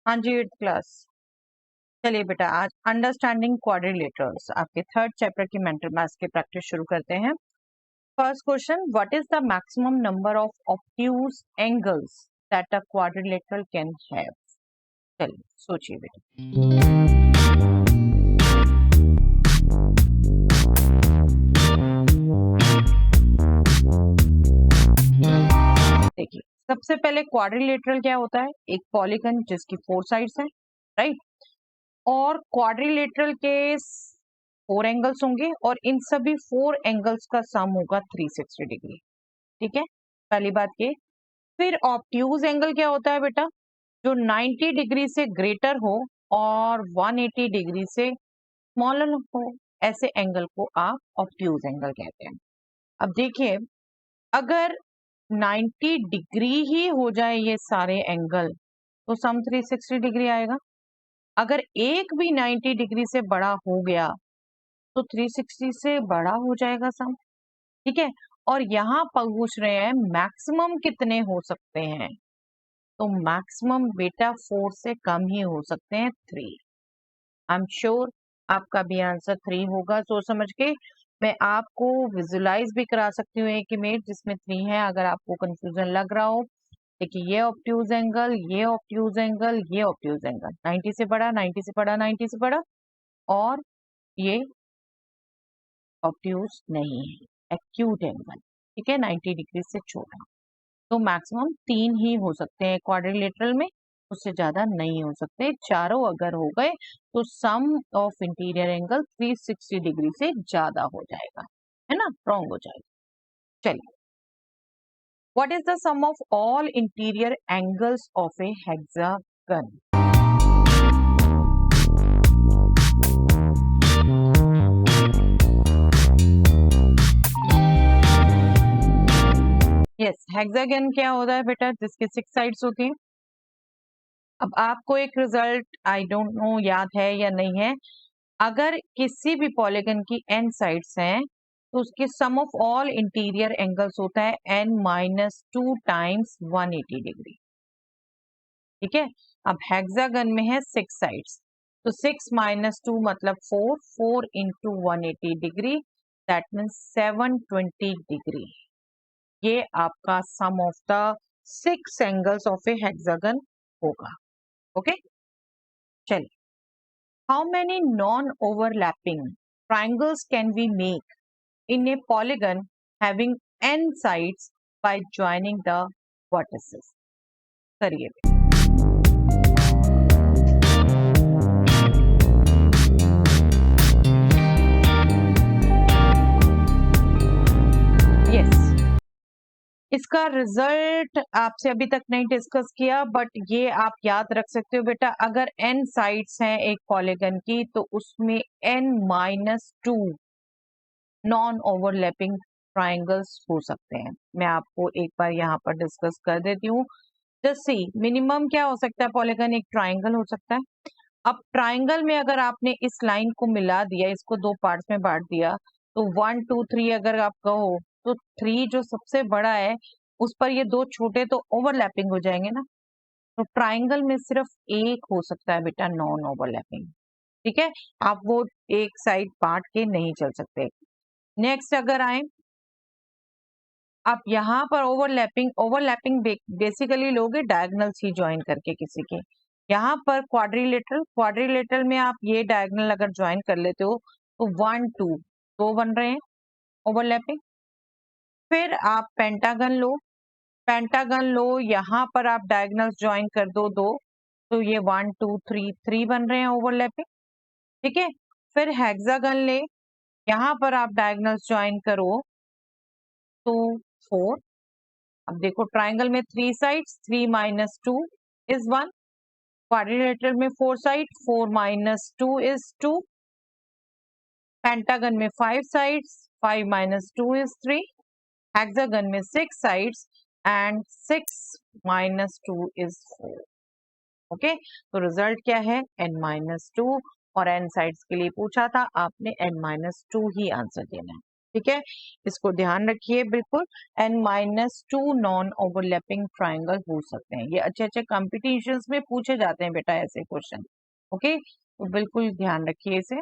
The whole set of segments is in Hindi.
हाँ जी, 8th क्लास। चलिए बेटा, आज अंडरस्टैंडिंग क्वाड्रिलेटरल्स आपके थर्ड चैप्टर की मेंटल मैथ्स की प्रैक्टिस शुरू करते हैं। First question, what is the maximum number of obtuse angles that a quadrilateral can have? चलिए सोचिए बेटा। देखिए, सबसे पहले क्वाड्रिलेटरल क्या होता है? एक पॉलीगन जिसकी 4 साइड्स हैं, राइट? और क्वाड्रिलेटरल के 4 एंगल्स होंगे और इन सभी 4 एंगल्स का सम होगा 360 डिग्री। ठीक है, पहली बात ये। फिर ऑब्ट्यूज एंगल क्या होता है बेटा? जो 90 डिग्री से ग्रेटर हो और 180 डिग्री से स्मॉलर हो, ऐसे एंगल को आप ऑब्ट्यूज एंगल कहते हैं। अब देखिए, अगर 90 डिग्री ही हो जाए ये सारे एंगल तो सम 360 डिग्री आएगा। अगर एक भी 90 डिग्री से बड़ा हो गया तो 360 से बड़ा हो जाएगा सम। ठीक है, और यहाँ पूछ रहे हैं मैक्सिमम कितने हो सकते हैं, तो मैक्सिमम बेटा 4 से कम ही हो सकते हैं, 3। आई एम श्योर आपका भी आंसर 3 होगा। सोच समझ के मैं आपको विजुलाइज भी करा सकती हूँ एक इमेज जिसमें 3 है, अगर आपको कंफ्यूजन लग रहा हो। देखिए, ये ऑब्ट्यूज एंगल, ये ऑब्ट्यूज एंगल, ये ऑब्ट्यूज एंगल, 90 से बड़ा, 90 से बड़ा, 90 से बड़ा, और ये ऑब्ट्यूज नहीं है, एक्यूट एंगल। ठीक है, 90 डिग्री से छोटा। तो मैक्सिमम 3 ही हो सकते हैं क्वाड्रिलेटरल में, उससे ज्यादा नहीं हो सकते। चारों अगर हो गए तो सम ऑफ इंटीरियर एंगल 360 डिग्री से ज्यादा हो जाएगा, है ना, रॉन्ग हो जाएगा। चलिए, what is the sum of all interior angles of a hexagon? Yes, hexagon क्या होता है बेटा? जिसके 6 साइड्स होती हैं। अब आपको एक रिजल्ट आई डोंट नो याद है या नहीं है, अगर किसी भी पॉलीगन की n साइड्स हैं तो उसके सम ऑफ ऑल इंटीरियर एंगल्स होता है n-2 टाइम्स 180 डिग्री। ठीक है, अब हेक्सागन में है 6 साइड्स, तो 6 - 2 मतलब 4, 4 into 180 degree, that means 720 degree. ये आपका sum of the 6 angles of a hexagon होगा। ओके, चलिए, how many non overlapping triangles can we make in a polygon having n sides by joining the vertices? करिए। यस, इसका रिजल्ट आपसे अभी तक नहीं डिस्कस किया, बट ये आप याद रख सकते हो बेटा, अगर n साइड्स हैं एक पॉलीगन की तो उसमें n-2 नॉन ओवरलैपिंग ट्राइंगल्स हो सकते हैं। मैं आपको एक बार यहाँ पर डिस्कस कर देती हूँ। जैसे मिनिमम क्या हो सकता है पॉलीगन? एक ट्राइंगल हो सकता है। अब ट्राइंगल में अगर आपने इस लाइन को मिला दिया, इसको 2 पार्ट्स में बांट दिया, तो 1 2 3 अगर आप कहो तो 3 जो सबसे बड़ा है उस पर ये 2 छोटे तो ओवरलैपिंग हो जाएंगे ना। तो ट्राइंगल में सिर्फ एक हो सकता है बेटा नॉन ओवरलैपिंग। ठीक है, आप वो एक साइड बांट के नहीं चल सकते। नेक्स्ट अगर आए, आप यहाँ पर ओवरलैपिंग, ओवरलैपिंग बेसिकली लोगे डायगोनल्स ही ज्वाइन करके किसी के। यहाँ पर क्वाड्रिलेटरल, क्वाड्रिलेटरल में आप ये डायगोनल अगर ज्वाइन कर लेते हो तो 1 2 दो बन रहे हैं ओवरलैपिंग। फिर आप पेंटागन लो, पेंटागन लो, यहाँ पर आप डायगोनल्स ज्वाइन कर दो 2, तो ये 1 2 3 3 बन रहे हैं ओवरलैपिंग। ठीक है, फिर हेक्सागन ले, यहाँ पर आप डायगोनल्स ज्वाइन करो तो 4। अब देखो, ट्राइंगल में 3 साइड्स, 3 - 2 इज 1। क्वाड्रिलेटरल में 4 साइड, 4 - 2 इज 2। पेंटागन में 5 साइड्स, 5 - 2 इज 3। हेक्सागन में 6 साइड्स एंड 6 - 2 इज 4। ओके, तो रिजल्ट क्या है? n - 2, और n साइड्स के लिए पूछा था आपने, n - 2 ही आंसर देना है। ठीक है, इसको ध्यान रखिए बिल्कुल। n-2 नॉन ओवरलैपिंग ट्राइंगल हो सकते हैं। ये अच्छे अच्छे कॉम्पिटिशन्स में पूछे जाते हैं बेटा ऐसे क्वेश्चन। ओके, तो बिल्कुल ध्यान रखिए इसे।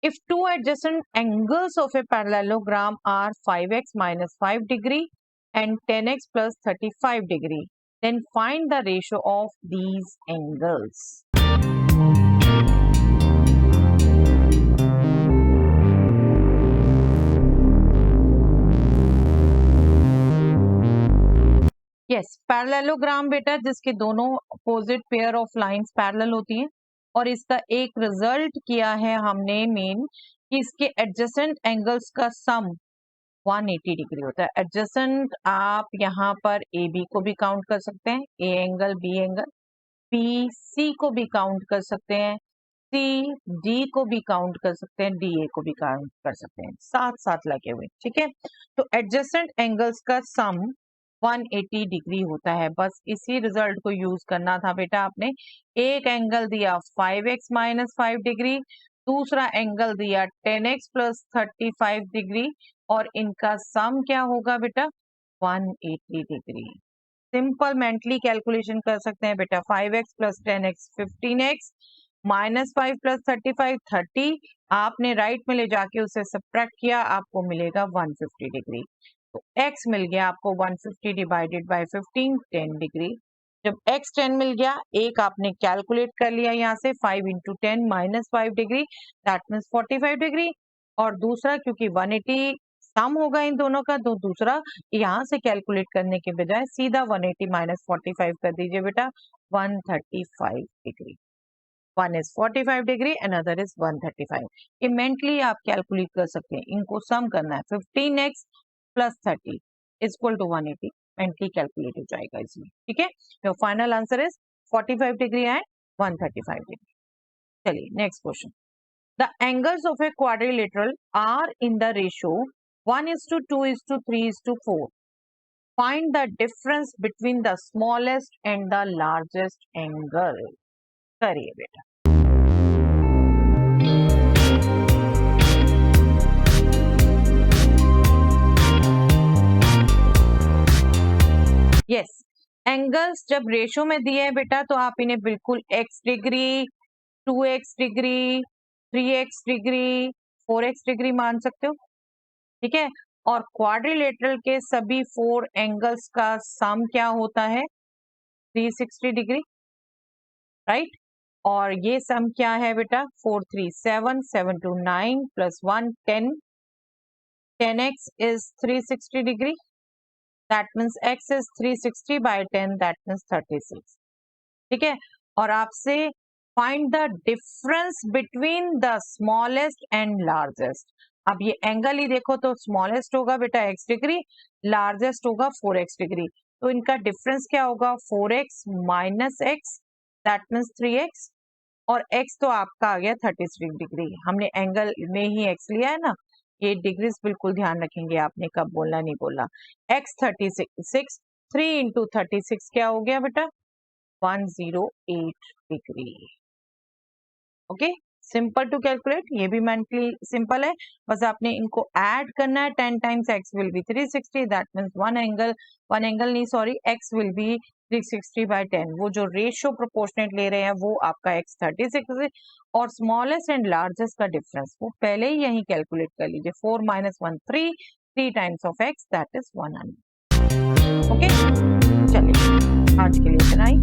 If two adjacent angles of a parallelogram are 5x minus 5 degree and 10x plus 35 degree, then find the ratio of these angles. Yes, parallelogram बेटा जिसके दोनों opposite pair of lines parallel होती हैं, और इसका एक रिजल्ट किया है हमने मेन कि इसके एडजेसेंट एंगल्स का सम 180 डिग्री होता है। एडजेसेंट आप यहाँ पर ए बी को भी काउंट कर सकते हैं, A angle B angle, B C को भी काउंट कर सकते हैं, सी डी को भी काउंट कर सकते हैं, डी ए को भी काउंट कर सकते हैं, साथ साथ लगे हुए। ठीक है, तो एडजेसेंट एंगल्स का सम 180 डिग्री होता है। बस इसी रिजल्ट को यूज करना था बेटा आपने। एक एंगल दिया 5x माइनस 5 डिग्री, दूसरा एंगल दिया 10x प्लस 35 डिग्री, और इनका सम क्या होगा बेटा 180 डिग्री। सिंपल मेंटली कैलकुलेशन कर सकते हैं बेटा। 5x plus 10x 15x minus 5 plus 35 30, आपने राइट में ले जाके उसे सब्ट्रैक्ट किया, आपको मिलेगा 150 डिग्री। तो x मिल गया आपको 150 डिवाइडेड बाय 15 10 डिग्री। जब x 10 मिल गया, एक आपने कैलकुलेट कर लिया यहाँ से 5 into 10 minus 5 degree, that means 45 degree. और दूसरा क्योंकि 180 सम होगा इन दोनों का, तो दूसरा यहाँ से कैलकुलेट करने के बजाय सीधा 180 माइनस 45 कर दीजिए बेटा, 135 degree. One is 45 degree, another is 135। ये मेंटली आप कैलकुलेट कर सकते हैं, इनको सम करना है। 15x plus 30 is equal to 180, mentally calculate हो जाएगा इसमें। ठीक है, तो final answer is 45 degree and 135 degree. चलिए next question. The angles of a quadrilateral are in the ratio 1:2:3:4. Find the difference between the smallest and the largest angle. करिए बेटा। यस, एंगल्स जब रेशो में दिए हैं बेटा, तो आप इन्हें बिल्कुल x degree, 2x degree, 3x degree, 4x degree मान सकते हो। ठीक है, और क्वाड्रिलेटरल के सभी 4 एंगल्स का सम क्या होता है 360 डिग्री, राइट। और ये सम क्या है बेटा 4 3 7 7 2 9 plus 1 10, 10x is 360 degree, that means x is 360 by 10, that means 36। ठीक है, और आपसे find the difference between the smallest and largest. अब ये एंगल ही देखो तो स्मॉलेस्ट होगा बेटा x डिग्री, लार्जेस्ट होगा 4x डिग्री, तो इनका डिफरेंस क्या होगा 4x minus x, that means 3x, और x तो आपका आ गया 36 डिग्री। हमने एंगल में ही x लिया है ना, ये डिग्रीज बिल्कुल ध्यान रखेंगे आपने कब बोलना नहीं बोलना। x 36, 3 इंटू 36 क्या हो गया बेटा 108 degree. Okay, simple to calculate, ये भी मेंटली सिंपल है। बस आपने इनको ऐड करना है। 10 times x will be 360, that means one angle नहीं sorry, x will be 360 by 10। वो जो रेशियो प्रोपोर्शनेट ले रहे हैं वो आपका x 36 है, और स्मॉलेस्ट एंड लार्जेस्ट का डिफरेंस वो पहले ही यही कैलकुलेट कर लीजिए। 4 minus 1 3 times of x, that is 100। Okay, चलिए आज के लिए इतना ही।